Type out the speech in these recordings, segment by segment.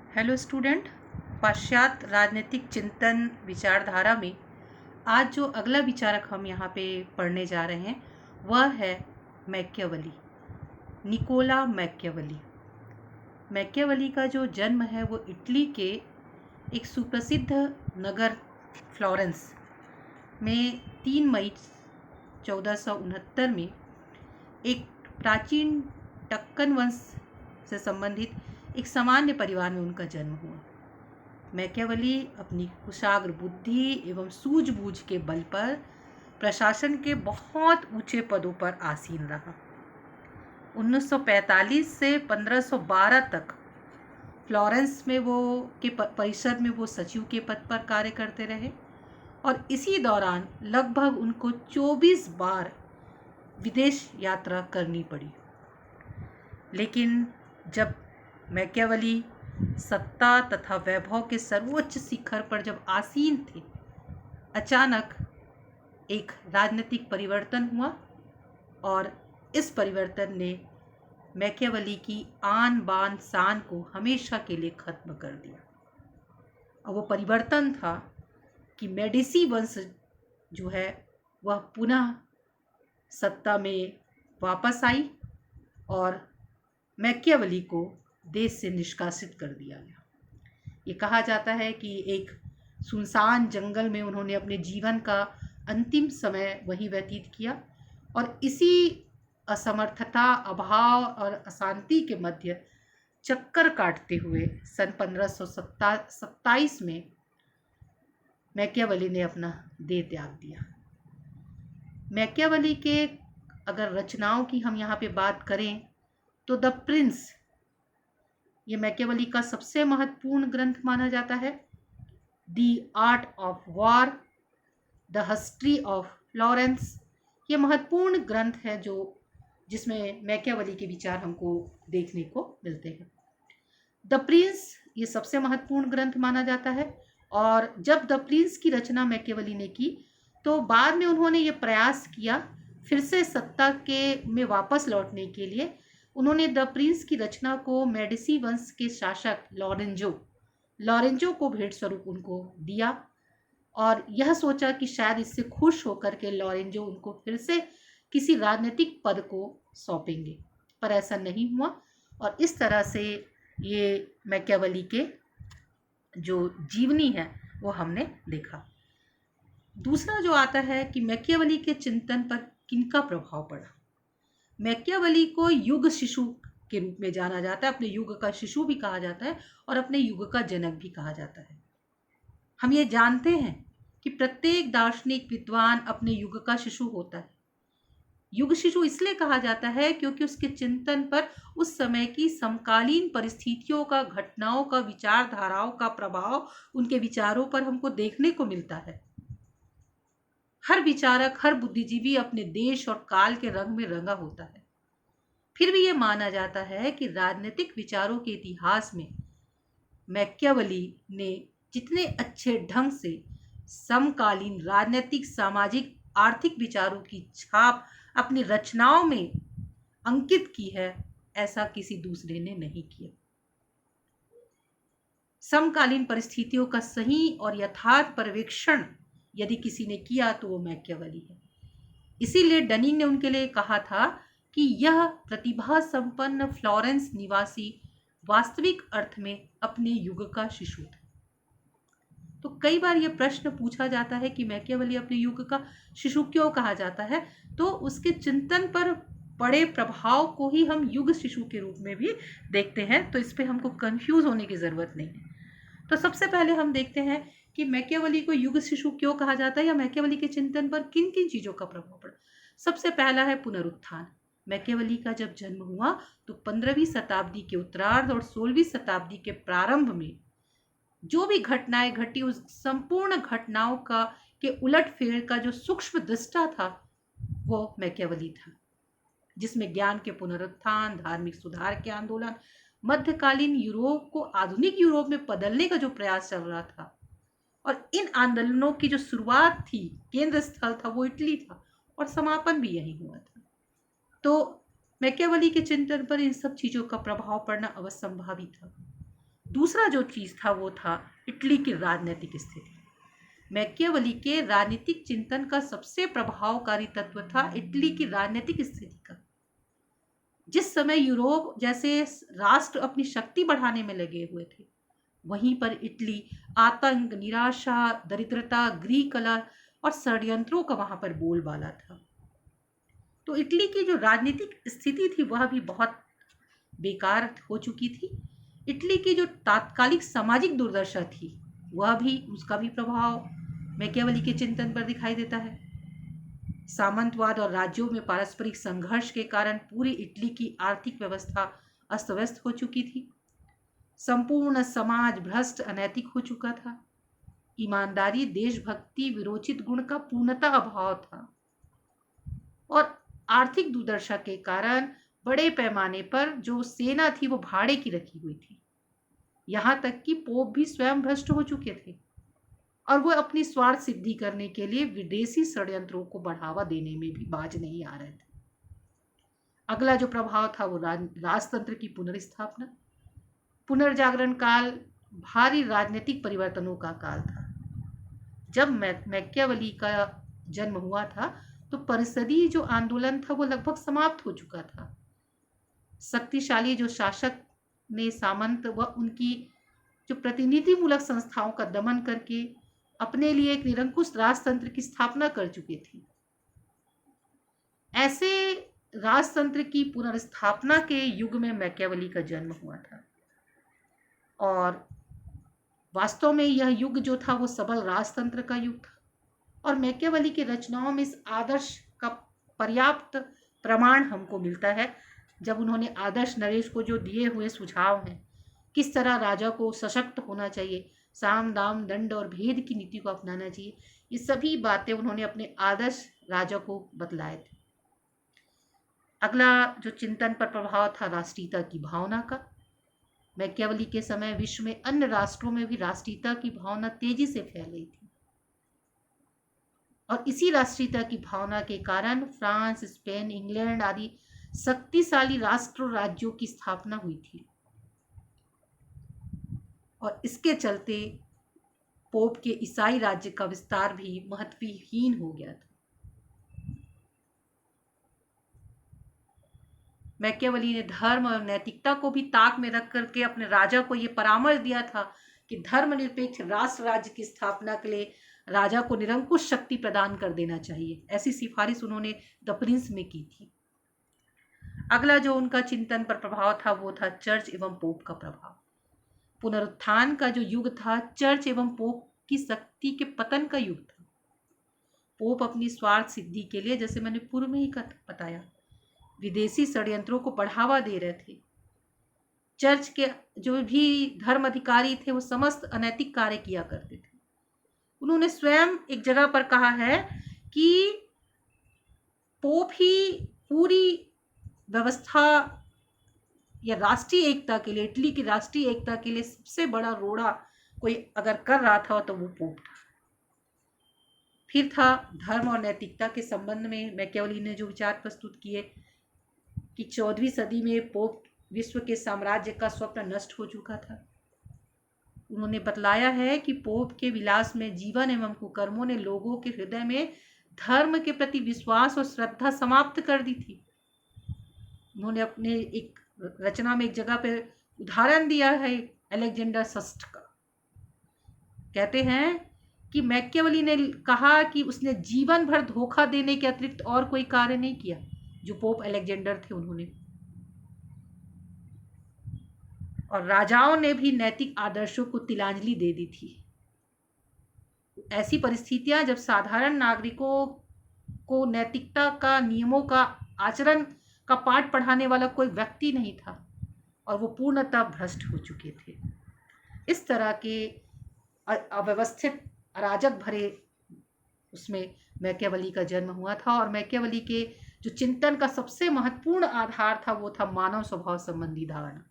Hello student. पाश्चात्य राजनीतिक चिंतन विचारधारा में आज जो अगला विचारक हम यहाँ पे पढ़ने जा रहे हैं वह है मैकियावेली, निकोला मैकियावेली। मैकियावेली का जो जन्म है वो इटली के एक सुप्रसिद्ध नगर फ्लोरेंस में 3 मई 1469 में एक प्राचीन टक्कन वंश से संबंधित एक सामान्य परिवार में उनका जन्म हुआ। मैकियावेली अपनी कुशाग्र बुद्धि एवं सूझबूझ के बल पर प्रशासन के बहुत ऊंचे पदों पर आसीन रहा। 1945 से 1512 तक फ्लोरेंस में के परिसर में वो सचिव के पद पर कार्य करते रहे और इसी दौरान लगभग उनको 24 बार विदेश यात्रा करनी पड़ी। लेकिन जब मैकियावेली सत्ता तथा वैभव के सर्वोच्च शिखर पर जब आसीन थे, अचानक एक राजनीतिक परिवर्तन हुआ और इस परिवर्तन ने मैकियावेली की आन बान शान को हमेशा के लिए खत्म कर दिया। और वो परिवर्तन था कि मेडिसी वंश जो है वह पुनः सत्ता में वापस आई और मैकियावेली को देश से निष्कासित कर दिया गया। ये कहा जाता है कि एक सुनसान जंगल में उन्होंने अपने जीवन का अंतिम समय वहीं व्यतीत किया और इसी असमर्थता, अभाव और अशांति के मध्य चक्कर काटते हुए सन 1527 में मैकियावेली ने अपना देह त्याग दिया। मैकियावेली के अगर रचनाओं की हम यहाँ पे बात करें तो द प्रिंस ये मैकियावेली का सबसे महत्वपूर्ण ग्रंथ माना जाता है। The art of war, the history of Florence ये महत्वपूर्ण ग्रंथ है जिसमें मैकियावेली के विचार हमको देखने को मिलते हैं। द प्रिंस ये सबसे महत्वपूर्ण ग्रंथ माना जाता है और जब द प्रिंस की रचना मैकियावेली ने की तो बाद में उन्होंने ये प्रयास किया फिर से सत्ता में वापस लौटने के लिए। उन्होंने द प्रिंस की रचना को मेडिसी वंश के शासक लॉरेंजो को भेंट स्वरूप उनको दिया और यह सोचा कि शायद इससे खुश होकर के लॉरेंजो उनको फिर से किसी राजनीतिक पद को सौंपेंगे, पर ऐसा नहीं हुआ और इस तरह से ये मैकियावेली के जो जीवनी है वो हमने देखा। दूसरा जो आता है कि मैकियावेली के चिंतन पर किनका प्रभाव पड़ा। मैकियावेली को युग शिशु के रूप में जाना जाता है, अपने युग का शिशु भी कहा जाता है और अपने युग का जनक भी कहा जाता है। हम ये जानते हैं कि प्रत्येक दार्शनिक विद्वान अपने युग का शिशु होता है। युग शिशु इसलिए कहा जाता है क्योंकि उसके चिंतन पर उस समय की समकालीन परिस्थितियों का, घटनाओं का, विचारधाराओं का प्रभाव उनके विचारों पर हमको देखने को मिलता है। हर विचारक, हर बुद्धिजीवी अपने देश और काल के रंग में रंगा होता है। फिर भी ये माना जाता है कि राजनीतिक विचारों के इतिहास में मैकियावेली ने जितने अच्छे ढंग से समकालीन राजनीतिक, सामाजिक, आर्थिक विचारों की छाप अपनी रचनाओं में अंकित की है, ऐसा किसी दूसरे ने नहीं किया। समकालीन परिस्थितियों का सही और यथार्थ पर्यवेक्षण यदि किसी ने किया तो वो मैकियावेली है। इसीलिए डनिंग ने उनके लिए कहा था कि यह प्रतिभा संपन्न फ्लोरेंस निवासी वास्तविक अर्थ में अपने युग का शिशु था। तो कई बार यह प्रश्न पूछा जाता है कि मैकियावेली अपने युग का शिशु क्यों कहा जाता है, तो उसके चिंतन पर पड़े प्रभाव को ही हम युग शिशु के रूप में भी देखते हैं, तो इस पे हमको कंफ्यूज होने की जरूरत नहीं है। तो सबसे पहले हम देखते हैं कि मैकियावेली को युग शिशु क्यों कहा जाता है या मैकियावेली के चिंतन पर किन किन चीजों का प्रभाव पड़ा। सबसे पहला है पुनरुत्थान। मैकियावेली का जब जन्म हुआ तो 15वीं शताब्दी के उत्तरार्ध और 16वीं शताब्दी के प्रारंभ में जो भी घटनाएं घटी उस संपूर्ण घटनाओं के उलटफेर का जो सूक्ष्म दृष्टा था वो मैकियावेली था, जिसमें ज्ञान के पुनरुत्थान, धार्मिक सुधार के आंदोलन, मध्यकालीन यूरोप को आधुनिक यूरोप में बदलने का जो प्रयास चल रहा था और इन आंदोलनों की जो शुरुआत थी, केंद्र स्थल था वो इटली था और समापन भी यही हुआ था। तो मैकियावेली के चिंतन पर इन सब चीजों का प्रभाव पड़ना अवश्य संभावित था। दूसरा जो चीज था वो था इटली की राजनीतिक स्थिति। मैकियावेली के राजनीतिक चिंतन का सबसे प्रभावकारी तत्व था इटली की राजनीतिक स्थिति का। जिस समय यूरोप जैसे राष्ट्र अपनी शक्ति बढ़ाने में लगे हुए थे, वहीं पर इटली आतंक, निराशा, दरिद्रता, गृह कलह और षड्यंत्रों का वहां पर बोलबाला था। तो इटली की जो राजनीतिक स्थिति थी वह भी बहुत बेकार हो चुकी थी। इटली की जो तात्कालिक सामाजिक दुर्दशा थी वह भी, उसका भी प्रभाव मैकियावेली के चिंतन पर दिखाई देता है। सामंतवाद और राज्यों में पारस्परिक संघर्ष के कारण पूरी इटली की आर्थिक व्यवस्था अस्त व्यस्त हो चुकी थी। संपूर्ण समाज भ्रष्ट, अनैतिक हो चुका था। ईमानदारी, देशभक्ति, विरोचित गुण का पूर्णतः अभाव था और आर्थिक दुर्दशा के कारण बड़े पैमाने पर जो सेना थी वो भाड़े की रखी हुई थी। यहां तक कि पोप भी स्वयं भ्रष्ट हो चुके थे और वो अपनी स्वार्थ सिद्धि करने के लिए विदेशी षड्यंत्रों को बढ़ावा देने में भी बाज नहीं आ रहे थे। अगला जो प्रभाव था वो राजतंत्र की पुनर्स्थापना। पुनर्जागरण काल भारी राजनीतिक परिवर्तनों का काल था। जब मैकियावेली का जन्म हुआ था तो परिषदीय जो आंदोलन था वो लगभग समाप्त हो चुका था। शक्तिशाली जो शासक ने सामंत व उनकी जो प्रतिनिधिमूलक संस्थाओं का दमन करके अपने लिए एक निरंकुश राजतंत्र की स्थापना कर चुके थे। ऐसे राजतंत्र की पुनर्स्थापना के युग में मैकियावेली का जन्म हुआ था और वास्तव में यह युग जो था वो सबल राजतंत्र का युग था और मैकियावेली की रचनाओं में इस आदर्श का पर्याप्त प्रमाण हमको मिलता है। जब उन्होंने आदर्श नरेश को जो दिए हुए सुझाव हैं, किस तरह राजा को सशक्त होना चाहिए, साम दाम दंड और भेद की नीति को अपनाना चाहिए, ये सभी बातें उन्होंने अपने आदर्श राजा को बतलाए थे। अगला जो चिंतन पर प्रभाव था राष्ट्रीयता की भावना का। मैकियावेली के समय विश्व में अन्य राष्ट्रों में भी राष्ट्रीयता की भावना तेजी से फैल रही थी और इसी राष्ट्रीयता की भावना के कारण फ्रांस, स्पेन, इंग्लैंड आदि शक्तिशाली राष्ट्र राज्यों की स्थापना हुई थी और इसके चलते पोप के ईसाई राज्य का विस्तार भी महत्वहीन हो गया था। मैकियावेली ने धर्म और नैतिकता को भी ताक में रख करके अपने राजा को यह परामर्श दिया था कि धर्मनिरपेक्ष राष्ट्र राज्य की स्थापना के लिए राजा को निरंकुश शक्ति प्रदान कर देना चाहिए। ऐसी सिफारिश उन्होंने द प्रिंस में की थी। अगला जो उनका चिंतन पर प्रभाव था वो था चर्च एवं पोप का प्रभाव। पुनरुत्थान का जो युग था चर्च एवं पोप की शक्ति के पतन का युग था। पोप अपनी स्वार्थ सिद्धि के लिए, जैसे मैंने पूर्व में ही बताया, विदेशी षड्यंत्रों को बढ़ावा दे रहे थे। चर्च के जो भी धर्म अधिकारी थे वो समस्त अनैतिक कार्य किया करते थे। उन्होंने स्वयं एक जगह पर कहा है कि पोप ही पूरी व्यवस्था या राष्ट्रीय एकता के लिए, इटली की राष्ट्रीय एकता के लिए सबसे बड़ा रोड़ा कोई अगर कर रहा था तो वो पोप था। फिर था धर्म और नैतिकता के संबंध में मैकियावेली ने जो विचार प्रस्तुत किए कि 14वीं सदी में पोप विश्व के साम्राज्य का स्वप्न नष्ट हो चुका था। उन्होंने बतलाया है कि पोप के विलास में जीवन एवं कुकर्मों ने लोगों के हृदय में धर्म के प्रति विश्वास और श्रद्धा समाप्त कर दी थी। उन्होंने अपने एक रचना में एक जगह पे उदाहरण दिया है अलेक्जेंडर षष्ठ का। कहते हैं कि मैकियावेली ने कहा कि उसने जीवन भर धोखा देने के अतिरिक्त और कोई कार्य नहीं किया जो पोप अलेक्जेंडर थे उन्होंने। और राजाओं ने भी नैतिक आदर्शों को तिलांजलि दे दी थी। ऐसी परिस्थितियां जब साधारण नागरिकों को नैतिकता का, नियमों का, आचरण का पाठ पढ़ाने वाला कोई व्यक्ति नहीं था और वो पूर्णतः भ्रष्ट हो चुके थे। इस तरह के अव्यवस्थित, अराजक भरे उसमें मैकियावेली का जन्म हुआ था और मैकियावेली के जो चिंतन का सबसे महत्वपूर्ण आधार था वो था मानव स्वभाव संबंधी धारणा।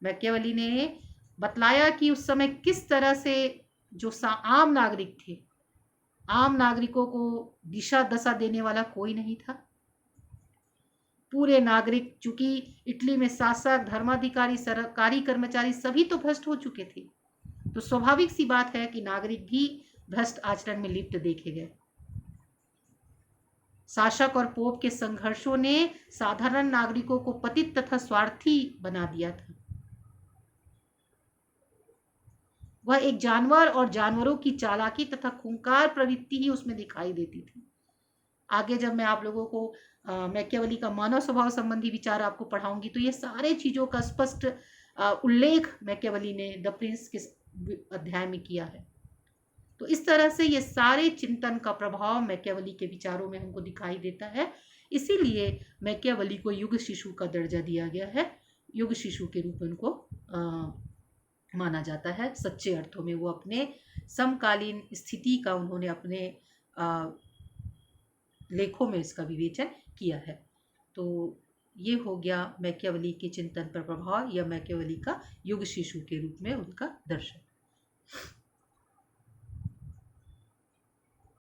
मैकियावेली ने बतलाया कि उस समय किस तरह से जो आम नागरिक थे, आम नागरिकों को दिशा दशा देने वाला कोई नहीं था। पूरे नागरिक, चूंकि इटली में शासक, धर्माधिकारी, सरकारी कर्मचारी सभी तो भ्रष्ट हो चुके थे, तो स्वाभाविक सी बात है कि नागरिक भी भ्रष्ट आचरण में लिप्त देखे गए। शासक और पोप के संघर्षों ने साधारण नागरिकों को पतित तथा स्वार्थी बना दिया था। वह एक जानवर और जानवरों की चालाकी तथा खूंखार प्रवृत्ति ही उसमें दिखाई देती थी। आगे जब मैं आप लोगों को मैकियावेली का मानव स्वभाव संबंधी विचार आपको पढ़ाऊंगी तो ये सारे चीजों का स्पष्ट उल्लेख मैकियावेली ने द प्रिंस के अध्याय में किया है। तो इस तरह से ये सारे चिंतन का प्रभाव मैकियावेली के विचारों में हमको दिखाई देता है। इसीलिए मैकियावेली को युग शिशु का दर्जा दिया गया है। युग शिशु के रूप में उनको माना जाता है। सच्चे अर्थों में वो अपने समकालीन स्थिति का उन्होंने अपने लेखों में इसका विवेचन किया है। तो ये हो गया मैकियावेली के चिंतन पर प्रभाव या मैकियावेली का युग शिशु के रूप में उनका दर्शन।